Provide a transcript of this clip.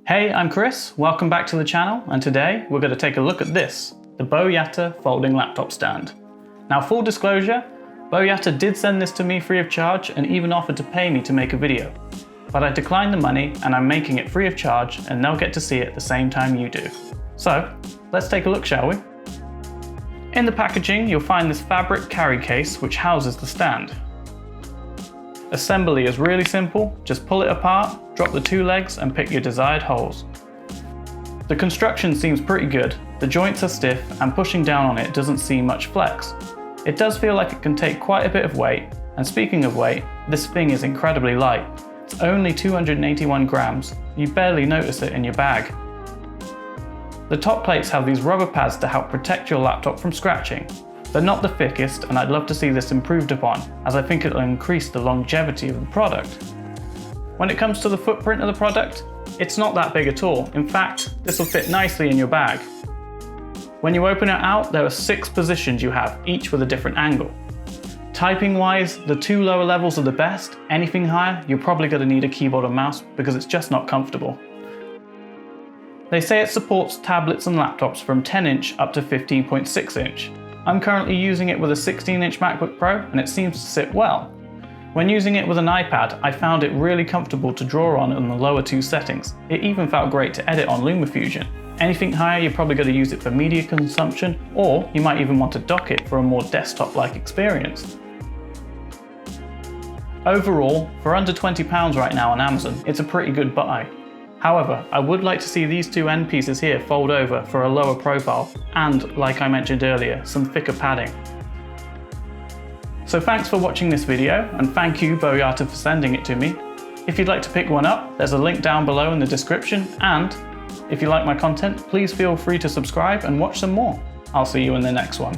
Hey, I'm Chris, welcome back to the channel, and today we're going to take a look at this, the BoYata folding laptop stand. Now, full disclosure, BoYata did send this to me free of charge and even offered to pay me to make a video. But I declined the money and I'm making it free of charge and they'll get to see it the same time you do. So, let's take a look, shall we? In the packaging, you'll find this fabric carry case which houses the stand. Assembly is really simple, just pull it apart, drop the two legs and pick your desired holes. The construction seems pretty good, the joints are stiff and pushing down on it doesn't see much flex. It does feel like it can take quite a bit of weight, and speaking of weight, this thing is incredibly light. It's only 281 grams, you barely notice it in your bag. The top plates have these rubber pads to help protect your laptop from scratching. They're not the thickest and I'd love to see this improved upon, as I think it'll increase the longevity of the product. When it comes to the footprint of the product, it's not that big at all. In fact, this will fit nicely in your bag. When you open it out, there are 6 positions you have, each with a different angle. Typing wise, the 2 lower levels are the best. Anything higher, you're probably going to need a keyboard and mouse because it's just not comfortable. They say it supports tablets and laptops from 10-inch up to 15.6-inch. I'm currently using it with a 16-inch Macbook Pro and it seems to sit well. When using it with an iPad, I found it really comfortable to draw on the lower 2 settings. It even felt great to edit on LumaFusion. Anything higher, you're probably going to use it for media consumption, or you might even want to dock it for a more desktop-like experience. Overall, for under £20 right now on Amazon, it's a pretty good buy. However, I would like to see these 2 end pieces here fold over for a lower profile and, like I mentioned earlier, some thicker padding. So thanks for watching this video, and thank you BoYata for sending it to me. If you'd like to pick one up, there's a link down below in the description, and if you like my content, please feel free to subscribe and watch some more. I'll see you in the next one.